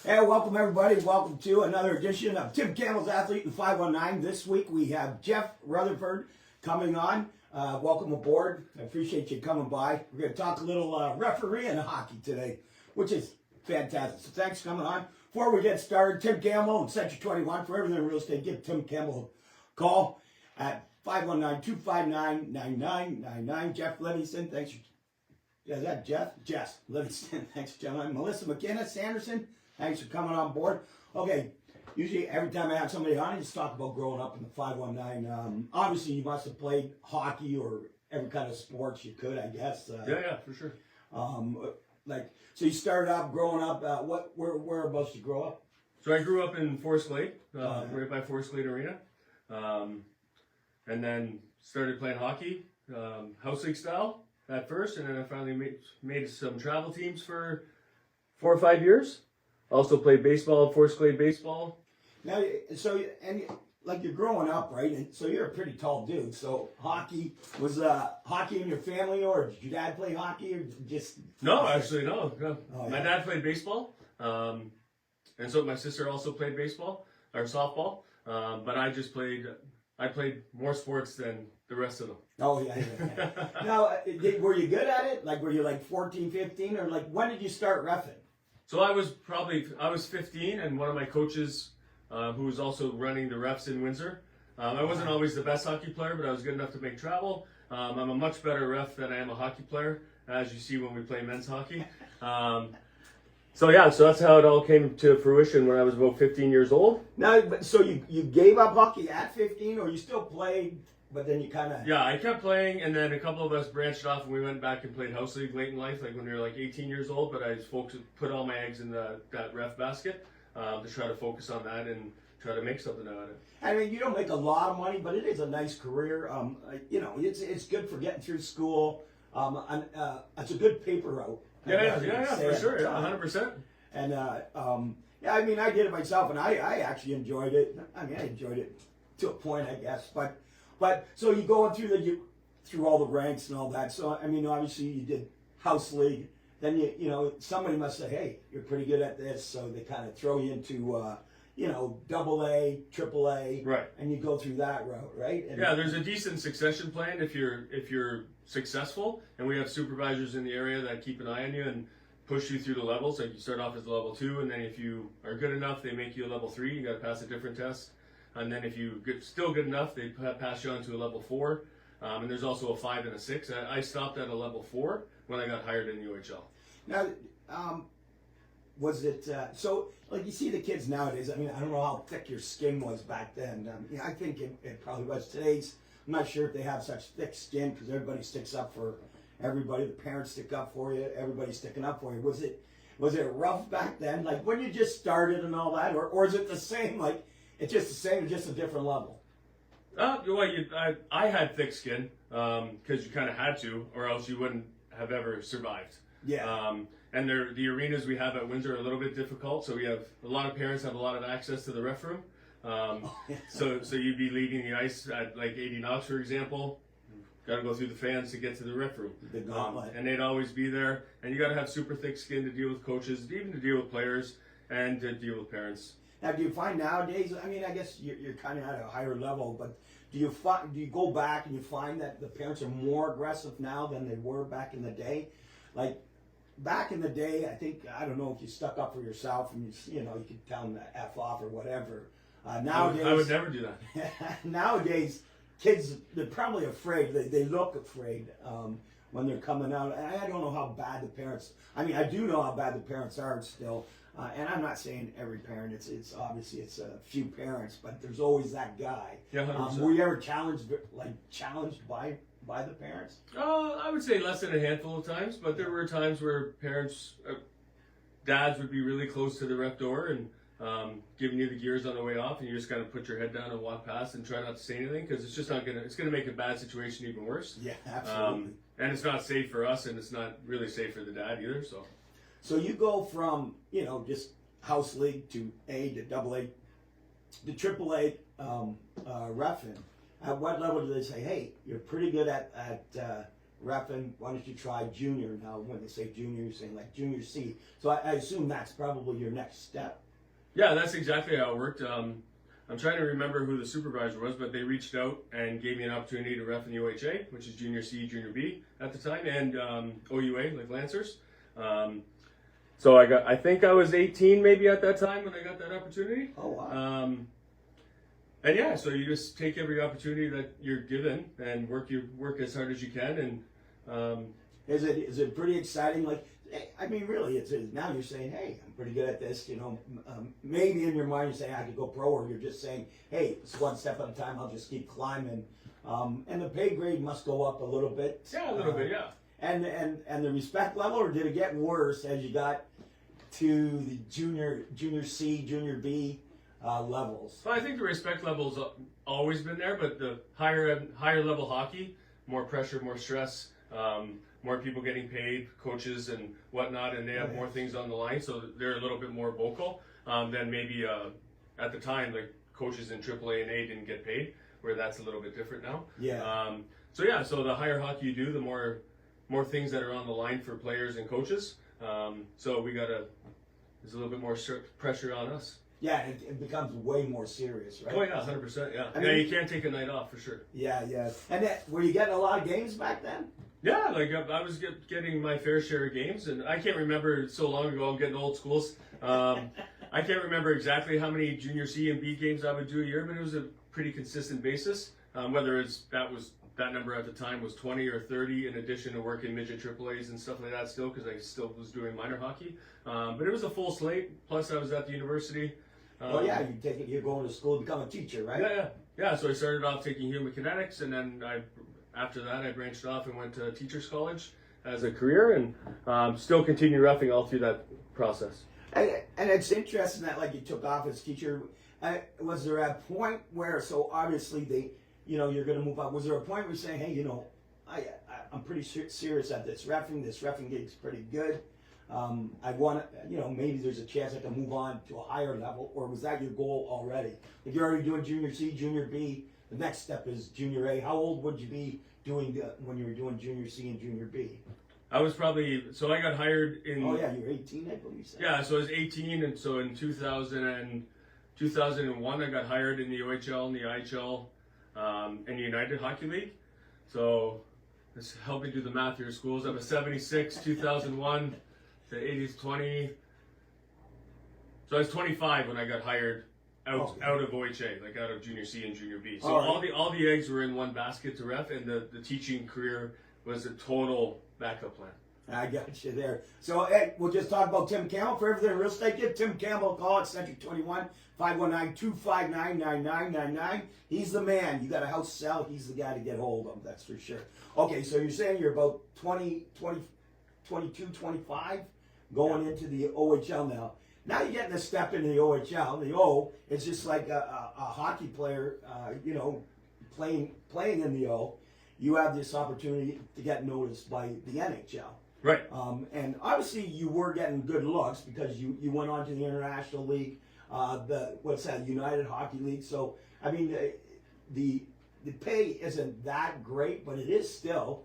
Hey, welcome everybody. Welcome to another edition of Tim Campbell's Athlete in 519. This week we have Geoff Rutherford coming on. Welcome aboard. I appreciate you coming by. We're going to talk a little referee and hockey today, which is fantastic. So thanks for coming on. Before we get started, Tim Campbell and Century 21 for everything in real estate. Give Tim Campbell a call at 519-259-9999. Jeff Livingston, thanks for... Is that Jeff? Jess Livingston, thanks for coming on. Melissa McKenna Sanderson, thanks for coming on board. Okay, usually every time I have somebody on, I just talk about growing up in the 519. Obviously, you must have played hockey or every kind of sports you could, I guess. Yeah, for sure. So you started out growing up. Whereabouts did you grow up? So I grew up in Forest Glade, right by Forest Glade Arena, and then started playing hockey, house league style at first, and then I finally made some travel teams for 4 or 5 years. Also played baseball, Forest Glade baseball. Now, like you're growing up, right? And so you're a pretty tall dude. So hockey was hockey in your family, or did your dad play hockey, or just? No, actually, no. Oh, yeah. My dad played baseball, and so my sister also played baseball or softball. But I played more sports than the rest of them. Oh yeah. Now, were you good at it? Like, were you like 14, 15, or like when did you start reffing? So I was 15, and one of my coaches, who was also running the refs in Windsor. I wasn't always the best hockey player, but I was good enough to make travel. I'm a much better ref than I am a hockey player, as you see when we play men's hockey. So that's how it all came to fruition when I was about 15 years old. Now, so you gave up hockey at 15, or you still played, but then you kind of... Yeah, I kept playing, and then a couple of us branched off, and we went back and played house league late in life, like when we were like 18 years old. But I just put all my eggs in that ref basket to try to focus on that and try to make something out of it. I mean, you don't make a lot of money, but it is a nice career. It's good for getting through school. It's a good paper route. Yeah, for sure, 100%. And I mean, I did it myself, and I actually enjoyed it. I mean, I enjoyed it to a point, I guess. But so you going through all the ranks and all that. So I mean, obviously you did house league. Then somebody must say, hey, you're pretty good at this. So they kind of throw you into AA, AAA, right? And you go through that route, right? And yeah, there's a decent succession plan if you're successful, and we have supervisors in the area that keep an eye on you and push you through the levels. Like you start off as a level 2, and then if you are good enough, they make you a level 3. You got to pass a different test, and then if you still good enough, they pass you on to a level 4. And there's also a 5 and a 6. I stopped at a level 4 when I got hired in the OHL. Now, was it so? Like you see the kids nowadays. I mean, I don't know how thick your skin was back then. I think it probably was. Today's, I'm not sure if they have such thick skin because everybody sticks up for everybody. The parents stick up for you. Everybody's sticking up for you. Was it rough back then? Like when you just started and all that, or is it the same? Like it's just the same, just a different level. I had thick skin because you kind of had to, or else you wouldn't have ever survived. Yeah. And the arenas we have at Windsor are a little bit difficult, so we have a lot of parents have a lot of access to the ref room. So you'd be leaving the ice at like 80 knots, for example. Got to go through the fans to get to the ref room. And they'd always be there. And you got to have super thick skin to deal with coaches, even to deal with players, and to deal with parents. Now, do you find nowadays? I mean, I guess you're kind of at a higher level, but do you go back and you find that the parents are more aggressive now than they were back in the day? Like back in the day, I don't know if you stuck up for yourself and you could tell them to F off or whatever. Nowadays, I would never do that. Nowadays, kids, they're probably afraid. They look afraid when they're coming out. And I don't know how bad the parents. I mean, I do know how bad the parents are still. And I'm not saying every parent. It's obviously it's a few parents, but there's always that guy. Yeah, 100%. Were you ever challenged by the parents? I would say less than a handful of times, but there were times where parents, dads would be really close to the ref door and giving you the gears on the way off, and you just kind of put your head down and walk past and try not to say anything because it's just not it's gonna make a bad situation even worse. Yeah, absolutely. And it's not safe for us, and it's not really safe for the dad either. So you go from just house league to A to AA to AAA reffing. At what level do they say, hey, you're pretty good at reffing. Why don't you try junior? Now, when they say junior, you're saying like junior C. So I assume that's probably your next step. Yeah, that's exactly how it worked. I'm trying to remember who the supervisor was, but they reached out and gave me an opportunity to ref in the OHA, which is Junior C, Junior B at the time, and OUA, like Lancers. So I think I was 18 maybe at that time when I got that opportunity. Oh, wow. And yeah, so you just take every opportunity that you're given and work as hard as you can. And is it pretty exciting? Like, I mean, really, now you're saying, hey, I'm pretty good at this. You know, maybe in your mind you're saying I could go pro, or you're just saying, hey, it's one step at a time. I'll just keep climbing. And the pay grade must go up a little bit. Yeah, a little bit, yeah. And the respect level, or did it get worse as you got to the junior C, junior B levels? Well, I think the respect level's always been there, but the higher level hockey, more pressure, more stress, more people getting paid, coaches and whatnot, and they have more things on the line, so they're a little bit more vocal than maybe at the time, like coaches in AAA and A didn't get paid, where that's a little bit different now. Yeah. So the higher hockey you do, the more things that are on the line for players and coaches. So there's a little bit more pressure on us. Yeah, it becomes way more serious, right? Oh yeah, 100%. Yeah, I mean, you can't take a night off for sure. Yeah. And were you getting a lot of games back then? Yeah, like I was getting my fair share of games, and I can't remember, so long ago. I'm getting old schools. I can't remember exactly how many junior C and B games I would do a year, but it was a pretty consistent basis. Whether that number at the time was 20 or 30, in addition to working midget AAAs and stuff like that still, because I still was doing minor hockey. But it was a full slate. Plus, I was at the university. Well, yeah, you're going to school to become a teacher, right? Yeah. So I started off taking human kinetics, and then after that I branched off and went to teachers college as a career, and still continue reffing all through that process. And it's interesting that like you took off as teacher. Was there a point where, so obviously you're going to move on. Was there a point where you're saying, hey, I'm pretty serious at this reffing. This reffing gig's pretty good. I want to, maybe there's a chance I can move on to a higher level, or was that your goal already? If you're already doing junior C, junior B, the next step is junior A. How old would you be doing when you were doing junior C and junior B? I was so I got hired in. Oh yeah, you were 18, I believe. Yeah, so I was 18, and so in 2001 I got hired in the OHL and the IHL and the United Hockey League. So let's help me do the math here, schools. I'm a 76, 2001 to 80s 20. So I was 25 when I got hired out of OHA, like out of junior C and junior B. So all the eggs were in one basket to ref, and the teaching career was a total backup plan. I got you there. So hey, we'll just talk about Tim Campbell. For everything real estate, give Tim Campbell a call at Century 21 519-259-9999. He's the man. You got a house to sell, he's the guy to get hold of, that's for sure. Okay, so you're saying you're about 22, 25 going into the OHL now. Now you're getting a step into the OHL. The O is just like a hockey player, playing in the O. You have this opportunity to get noticed by the NHL. Right. And obviously you were getting good looks because you went on to the International League, United Hockey League. So, I mean, the pay isn't that great, but it is still.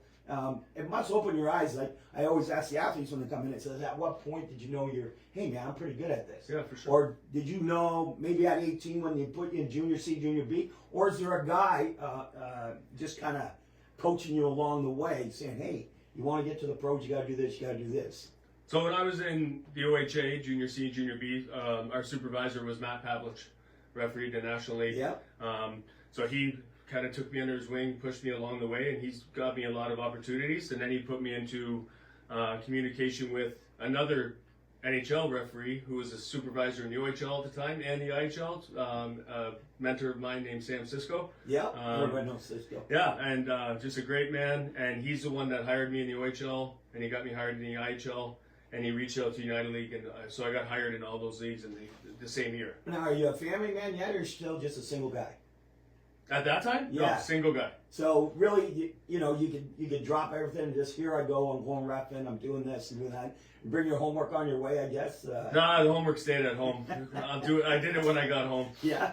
It must open your eyes. Like I always ask the athletes when they come in, it says, at what point did you know hey man, I'm pretty good at this? Yeah, for sure. Or did you know maybe at 18 when they put you in junior C, junior B? Or is there a guy just kind of coaching you along the way saying, hey, you want to get to the pros, you got to do this, you got to do this? So when I was in the OHA, junior C, junior B, our supervisor was Matt Pavlich, refereed the National League. Yeah. So he kind of took me under his wing, pushed me along the way, and he's got me a lot of opportunities. And then he put me into communication with another NHL referee who was a supervisor in the OHL at the time and the IHL, a mentor of mine named Sam Cisco. Yeah, everybody knows Cisco. Yeah, and just a great man. And he's the one that hired me in the OHL, and he got me hired in the IHL, and he reached out to United League, and so I got hired in all those leagues in the same year. Now, are you a family man yet, or still just a single guy? At that time? Yeah. No, single guy. So really, you could drop everything and just, here I go, I'm going reffing, I'm doing this and doing that. You bring your homework on your way, I guess. Nah, the homework stayed at home. I did it when I got home. Yeah.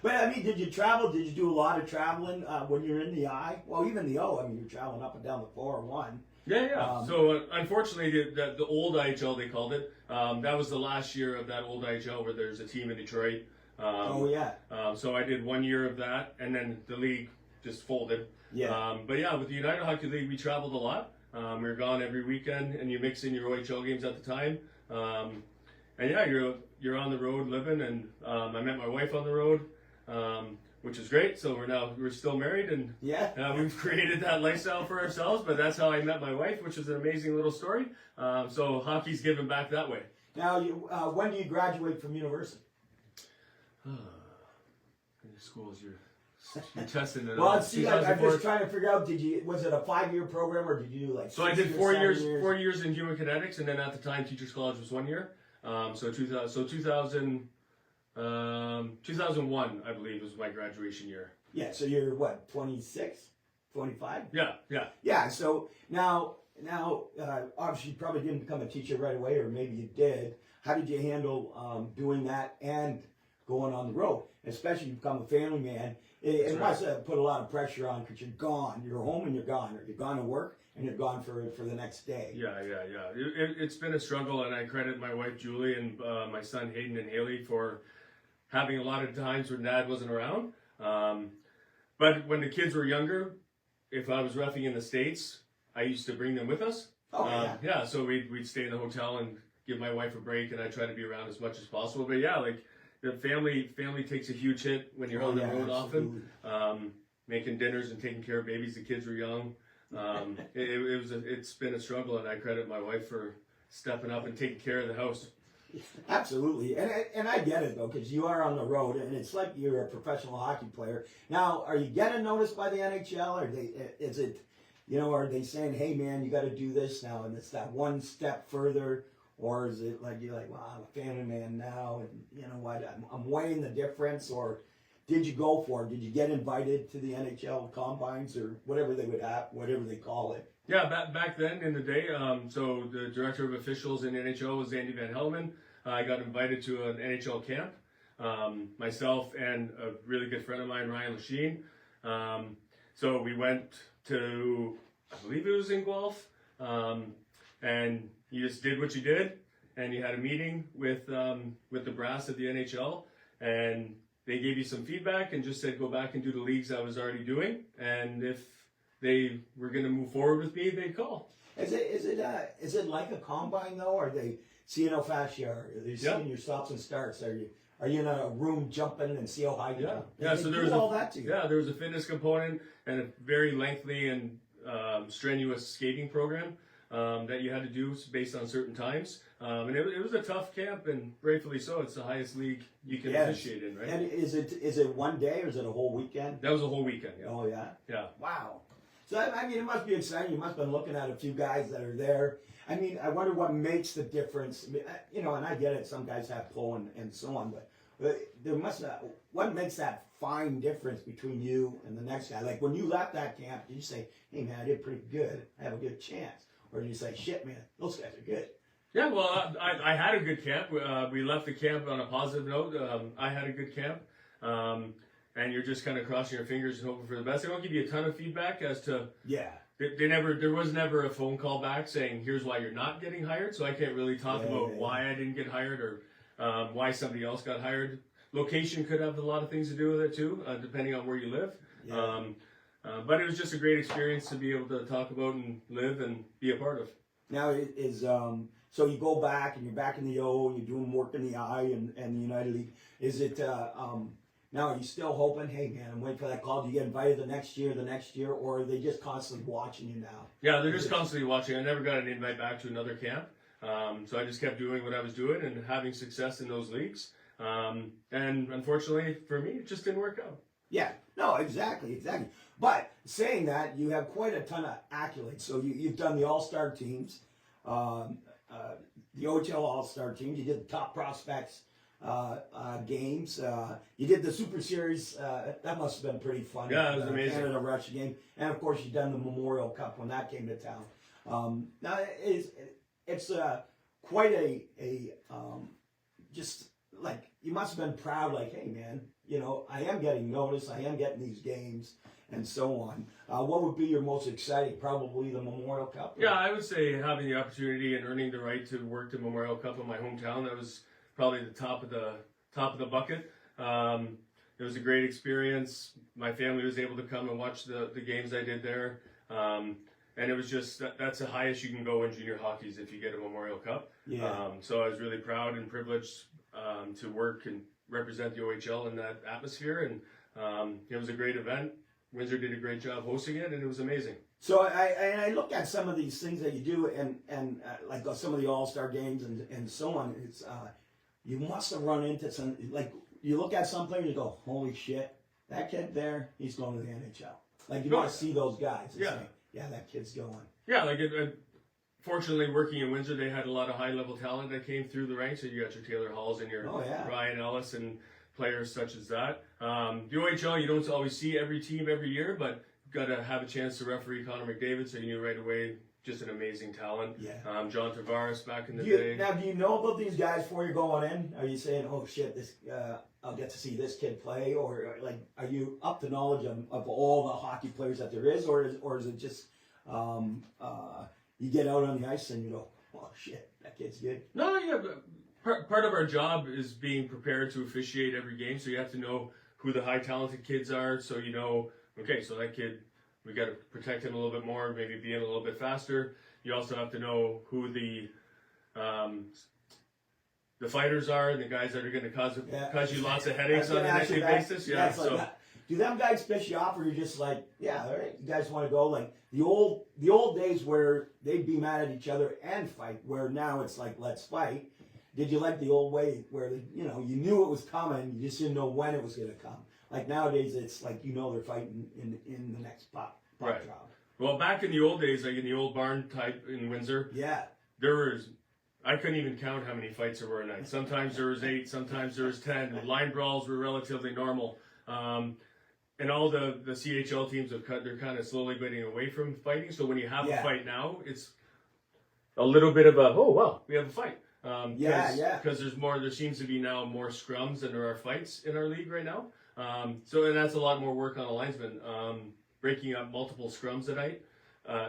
But I mean, did you travel? Did you do a lot of traveling when you're in the I? Well, even the O. I mean, you're traveling up and down the 401. Yeah. So unfortunately, the old IHL, they called it, that was the last year of that old IHL where there's a team in Detroit. Oh yeah. So I did 1 year of that, and then the league just folded. Yeah. But yeah, with the United Hockey League, we traveled a lot. We were gone every weekend, and you mix in your OHL games at the time. And yeah, you're on the road living, and I met my wife on the road, which is great. So we're still married, and Yeah. we've created that lifestyle for ourselves. But that's how I met my wife, which is an amazing little story. So hockey's given back that way. Now, when do you graduate from university? Schools, you're testing it. Well, see, I'm just trying to figure out. Was it a 5-year program or did you do like? So I did 4 years. 4 years in human kinetics, and then at the time, teachers college was 1 year. So 2001, I believe, was my graduation year. Yeah. So you're what? 26, 25? Yeah. Yeah. So now, obviously, you probably didn't become a teacher right away, or maybe you did. How did you handle doing that and going on the road? Especially you become a family man. It must have put a lot of pressure on because you're gone. You're home and you're gone, or you're gone to work and you're gone for the next day. Yeah. It's been a struggle, and I credit my wife Julie and my son Hayden and Haley for having a lot of times when Dad wasn't around. But when the kids were younger, if I was roughing in the States, I used to bring them with us. Oh yeah. Yeah. So we'd stay in the hotel and give my wife a break, and I try to be around as much as possible. But yeah, like. The family takes a huge hit when you're on the road often. Making dinners and taking care of babies. The kids were young. It's been a struggle, and I credit my wife for stepping up and taking care of the house. Absolutely, and I get it though, because you are on the road, and it's like you're a professional hockey player. Now, are you getting noticed by the NHL? Or are they saying, "Hey, man, you got to do this now," and it's that one step further? Or is it like you're like, well, I'm a family man now, and you know what, I'm weighing the difference? Or did you go for it? Did you get invited to the NHL combines or whatever they would have, whatever they call it? Yeah, back then in the day, so the director of officials in NHL was Andy Van Helmen. I got invited to an NHL camp. Myself and a really good friend of mine, Ryan Lachine. So we went to, I believe it was in Guelph, and you just did what you did, and you had a meeting with the brass at the NHL, and they gave you some feedback and just said go back and do the leagues I was already doing, and if they were going to move forward with me, they'd call. Is it like a combine though? Are they seeing how fast you are? Are they seeing your stops and starts? Are you in a room jumping and see how high you are? Yeah. So there was all that to you. Yeah, there was a fitness component and a very lengthy and strenuous skating program. That you had to do based on certain times. And it was a tough camp, and rightfully so. It's the highest league you can officiate in, right? And is it one day or is it a whole weekend? That was a whole weekend, yeah. Oh, yeah? Yeah. Wow. So, I mean, it must be exciting. You must have been looking at a few guys that are there. I mean, I wonder what makes the difference. And I get it. Some guys have pull and so on, but what makes that fine difference between you and the next guy? Like when you left that camp, did you say, hey, man, I did pretty good. I have a good chance. Or do you say, shit, man, those guys are good? Yeah, well, I had a good camp. We left the camp on a positive note. I had a good camp. And you're just kind of crossing your fingers and hoping for the best. They don't give you a ton of feedback as to... Yeah. There was never a phone call back saying, here's why you're not getting hired. So I can't really talk about why I didn't get hired or why somebody else got hired. Location could have a lot of things to do with it too, depending on where you live. Yeah. But it was just a great experience to be able to talk about and live and be a part of. Now, so you go back and you're back in the O and you're doing work in the I and the United League. Is it, now are you still hoping, hey man, I'm waiting for that call? Do you get invited the next year, or are they just constantly watching you now? Yeah, they're just constantly watching. I never got an invite back to another camp. So I just kept doing what I was doing and having success in those leagues. And unfortunately for me, it just didn't work out. Yeah, no, exactly. But saying that, you have quite a ton of accolades. So you've done the All-Star teams, the OHL All-Star teams. You did the top prospects games. You did the Super Series. That must have been pretty fun. Yeah, it was amazing. Canada Russia game, and of course you've done the Memorial Cup when that came to town. Now it's quite a just like you must have been proud, like, hey man, you know, I am getting noticed, I am getting these games, and so on. What would be your most exciting? Probably the Memorial Cup. Yeah, I would say having the opportunity and earning the right to work the Memorial Cup in my hometown, that was probably the top of the bucket. It was a great experience. My family was able to come and watch the games I did there. And it was just, that's the highest you can go in junior hockey is if you get a Memorial Cup. Yeah. So I was really proud and privileged to work and represent the OHL in that atmosphere. And it was a great event. Windsor did a great job hosting it, and it was amazing. So I look at some of these things that you do, and like some of the All-Star games and so on. It's you must have run into some, like, you look at some players, you go, holy shit, that kid there, he's going to the NHL. Like, you want to see those guys. It's like, yeah, that kid's going. Yeah, like fortunately, working in Windsor, they had a lot of high-level talent that came through the ranks. So you got your Taylor Halls and your Ryan Ellis and players such as that. The OHL, you don't always see every team every year, but you've got to have a chance to referee Connor McDavid, so you knew right away, just an amazing talent. Yeah. John Tavares back in the day. Now, do you know about these guys before you're going in? Are you saying, oh shit, this I'll get to see this kid play, or like, are you up to knowledge of all the hockey players that there is, or is it just you get out on the ice and you go, oh shit, that kid's good? No, yeah. Part of our job is being prepared to officiate every game, so you have to know who the high talented kids are, so you know, okay, so that kid, we got to protect him a little bit more, maybe be in a little bit faster. You also have to know who the fighters are and the guys that are going to cause you lots of headaches on a nightly basis. Yeah, like so do them guys piss you off, or you're just like, yeah, all right, you guys want to go? Like the old days where they'd be mad at each other and fight, where now it's like, let's fight. Did you like the old way where you knew it was coming, you just didn't know when it was going to come? Like nowadays, it's like they're fighting in the next pop right. drop. Well, back in the old days, like in the old barn type in Windsor, I couldn't even count how many fights there were a night. Sometimes there was 8, sometimes there was 10. The line brawls were relatively normal. And all the CHL teams they're kind of slowly getting away from fighting. So when you have a fight now, it's a little bit of a, oh, wow, we have a fight. Because there seems to be now more scrums than there are fights in our league right now. And that's a lot more work on a linesman, breaking up multiple scrums a night,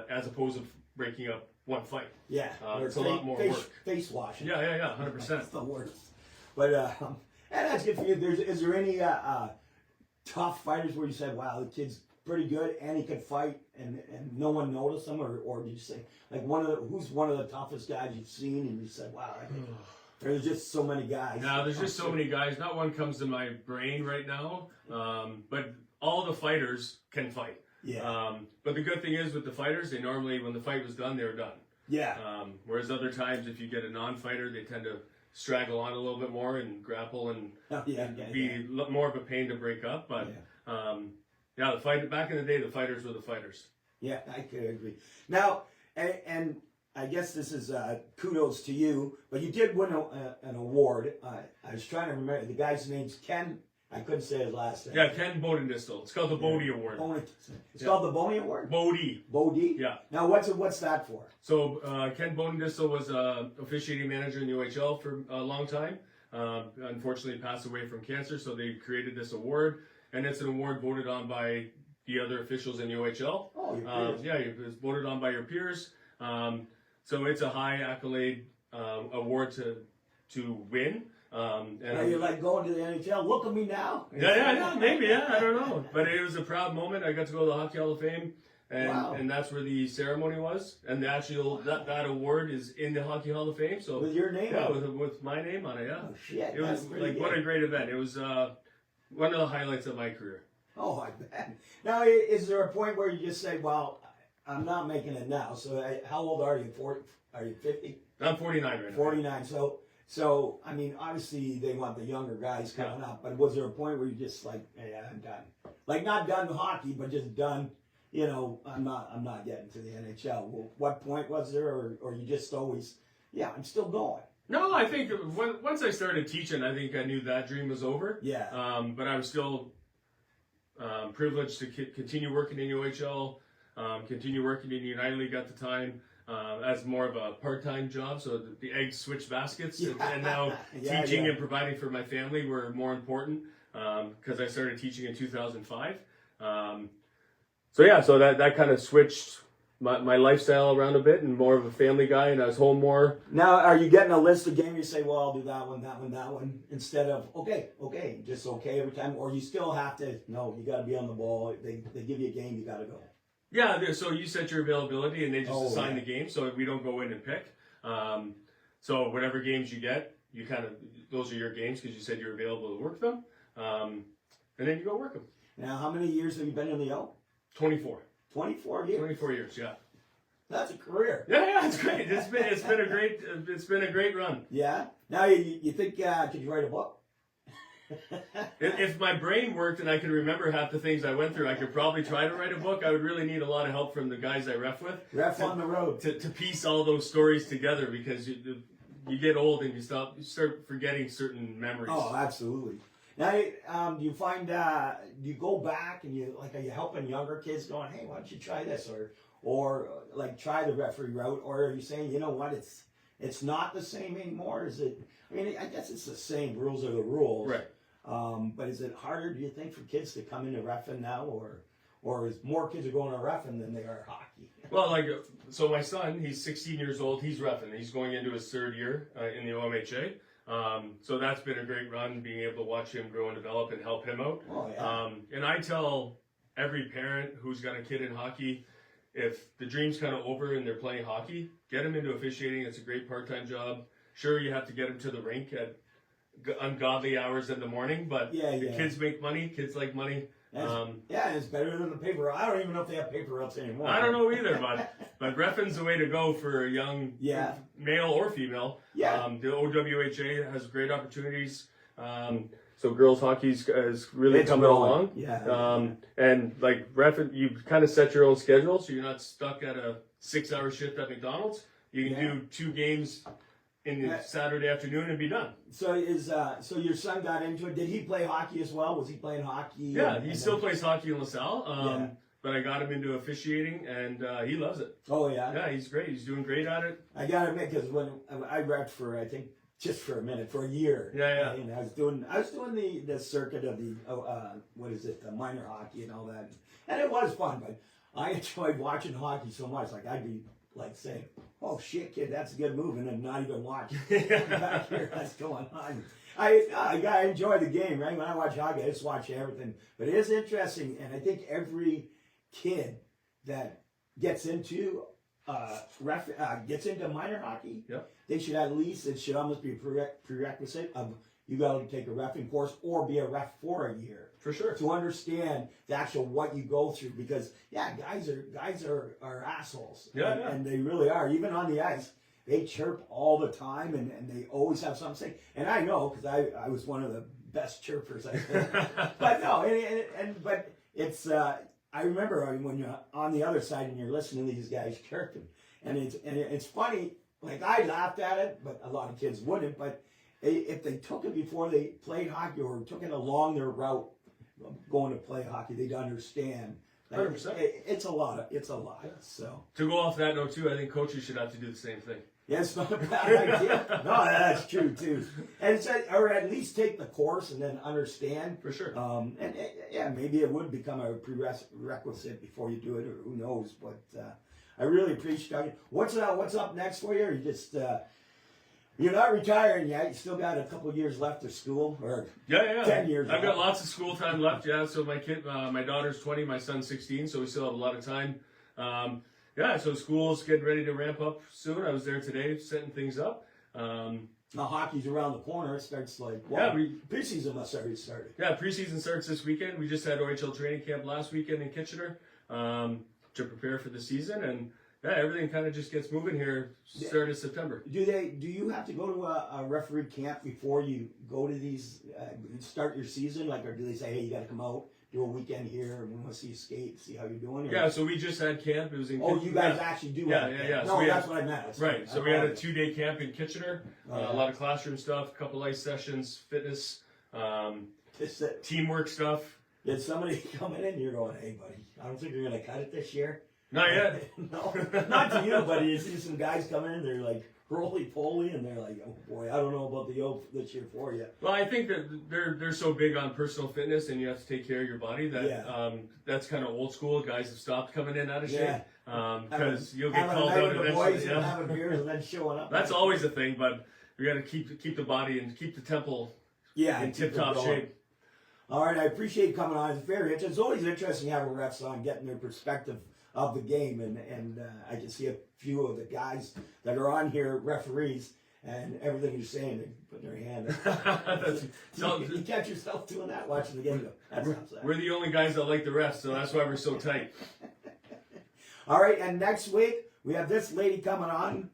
as opposed to breaking up one fight. Yeah, it's a lot more work. Face washing. Yeah, 100%. That's the worst. But and that's good for you. Is there any tough fighters where you said, wow, the kid's pretty good and he could fight and no one noticed him, or did you say like who's one of the toughest guys you've seen and you said, wow, there's just so many guys. No, there's just so many guys. Not one comes to my brain right now. But all the fighters can fight. Yeah. But the good thing is with the fighters, they normally, when the fight was done, they were done. Yeah. Whereas other times, if you get a non-fighter, they tend to straggle on a little bit more and grapple and be more of a pain to break up. But the fight back in the day, the fighters were the fighters. Yeah, I could agree. Now, and I guess this is kudos to you, but you did win an award. I was trying to remember the guy's name's Ken. I couldn't say his last name. Yeah, Ken Bodendistel. It's called the Bodie Award. It's called the Boney Award? Bodie. Bodie? Yeah. Now, what's that for? So, Ken Bodendistel was officiating manager in the OHL for a long time. Unfortunately, passed away from cancer, so they created this award. And it's an award voted on by the other officials in the OHL. Oh, your peers. It's voted on by your peers. So it's a high accolade award to win. And you're like going to the NHL. Look at me now. Maybe. I don't know. But it was a proud moment. I got to go to the Hockey Hall of Fame, and that's where the ceremony was. And the actual that award is in the Hockey Hall of Fame. So with your name, with my name on it. Yeah. Oh shit! It was like what a great event. It was one of the highlights of my career. Oh, I bet. Now, is there a point where you just say, "Well, I'm not making it now"? So, how old are you? 40? Are you 50? I'm 49 right now. 49. So, I mean, obviously they want the younger guys coming up, but was there a point where you just like, yeah, I'm done? Like not done hockey, but just done, I'm not getting to the NHL. Well, what point was there, or you just always, I'm still going? No, I think once I started teaching, I think I knew that dream was over. Yeah. But I was still privileged to continue working in UHL, continue working in the United League at the time. as more of a part-time job. So the eggs switch baskets, Yeah. and now Yeah, teaching yeah. and providing for my family were more important because I started teaching in 2005. So that kind of switched my lifestyle around a bit, and more of a family guy, and I was home more. Now, are you getting a list of games? You say, well, I'll do that one, that one, that one, instead of okay, just okay every time, or you still have to? No, you got to be on the ball. They give you a game, you got to go. Yeah, so you set your availability, and they just assign yeah. the game, so we don't go in and pick. So whatever games you get, you kind of those are your games because you said you're available to work them, and then you go work them. Now, how many years have you been in the O? 24. 24 years. 24 years, yeah. That's a career. Yeah, it's great. It's been a great run. Yeah. Now you think could you write a book? If my brain worked and I could remember half the things I went through, I could probably try to write a book. I would really need a lot of help from the guys I ref with. Ref on the road. To piece all those stories together because you get old and you start forgetting certain memories. Oh, absolutely. Now, do you find do you go back and are you helping younger kids going, hey, why don't you try this or like try the referee route, or are you saying, you know what, it's not the same anymore? Is it? I mean, I guess it's the same. Rules are the rules. Right. But is it harder, do you think, for kids to come into reffing now, or is more kids are going to reffing than they are hockey? Well, so my son, he's 16 years old. He's reffing. He's going into his third year in the OMHA. So that's been a great run, being able to watch him grow and develop and help him out. Oh, yeah. And I tell every parent who's got a kid in hockey, if the dream's kind of over and they're playing hockey, get them into officiating. It's a great part-time job. Sure, you have to get them to the rink at ungodly hours in the morning, but the kids make money. Kids like money. It's better than the paper. I don't even know if they have paper routes anymore. I don't know either, but reffing's the way to go for a young male or female. Yeah. The OWHA has great opportunities. So girls hockey is really coming along. Yeah. And like reffing, you kind of set your own schedule, so you're not stuck at a 6-hour shift at McDonald's. You can do 2 games in the Saturday afternoon and be done. So so your son got into it. Did he play hockey as well? Was he playing hockey? Yeah, he still plays hockey in LaSalle. But I got him into officiating, and he loves it. Oh yeah. Yeah, he's great. He's doing great at it. I gotta admit, because when I reffed for, I think, just for a minute, for a year. Yeah. And I was doing the circuit of the the minor hockey and all that, and it was fun. But I enjoyed watching hockey so much. Like I'd be like saying, "Oh shit, kid, that's a good move," and then not even watch back here that's going on. I enjoy the game, right? When I watch hockey, I just watch everything. But it is interesting, and I think every kid that gets into minor hockey, they should it should almost be a prerequisite of you got to take a reffing course or be a ref for a year. For sure. To understand the actual what you go through, because guys are assholes. And they really are. Even on the ice, they chirp all the time and they always have something to say. And I know, because I was one of the best chirpers, I think. But no, but it's I remember when you're on the other side and you're listening to these guys chirping, and it's funny. Like I laughed at it, but a lot of kids wouldn't. But if they took it before they played hockey or took it along their route going to play hockey, they'd understand. 100%. It's a lot. So to go off that note too, I think coaches should have to do the same thing. Yeah, it's not a bad idea. No, that's true too. And or at least take the course and then understand. For sure. Maybe it would become a prerequisite before you do it, or who knows. But I really appreciate it. What's up next for you? Or you just you're not retiring yet. You still got a couple of years left of school, or 10 years. I've got lots of school time left. Yeah, so my daughter's 20, my son's 16, so we still have a lot of time. So school's getting ready to ramp up soon. I was there today setting things up. Now hockey's around the corner. It starts preseason must already started. Yeah, preseason starts this weekend. We just had OHL training camp last weekend in Kitchener to prepare for the season, and everything kind of just gets moving here. Start of September. Do you have to go to a referee camp before you go to these start your season? Like, or do they say, hey, you got to come out, do a weekend here, and we want to see you skate, see how you're doing? Or? Yeah, so we just had camp. It was in Kitchener. You guys actually do have camp. Yeah. No, so that's what I meant. Right, so we had a 2-day camp in Kitchener. A lot of classroom stuff, a couple ice sessions, fitness, teamwork stuff. Did somebody come in and you're going, hey, buddy, I don't think you're going to cut it this year? Not yet. No, not to you, but you see some guys come in, they're like roly-poly, and they're like, oh boy, I don't know about the yoke this year for you. Well, I think that they're so big on personal fitness, and you have to take care of your body that that's kind of old school. Guys have stopped coming in out of shape because you'll get called out eventually. Yeah. Having beers and then showing up. That's always a thing, but we got to keep the body and keep the temple in tip-top shape. All right, I appreciate you coming on. It's very interesting. It's always interesting having refs on, getting their perspective of the game, and I can see a few of the guys that are on here, referees, and everything you're saying, they put their hand up. You catch yourself doing that watching the game. We're the only guys that like the refs, so that's why we're so tight. All right, and next week we have this lady coming on,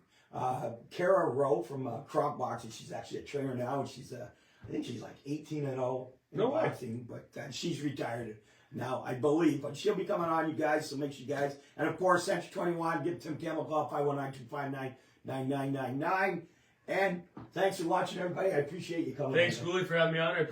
Kara Rowe from Crop Boxing. She's actually a trainer now, and she's I think she's like 18-0 in boxing, but she's retired now, I believe, but she'll be coming on, you guys, so make sure you guys, and of course, Century 21, give Tim Campbell a call, 519-259-9999, and thanks for watching, everybody. I appreciate you coming. Thanks, Cooley, for having me on.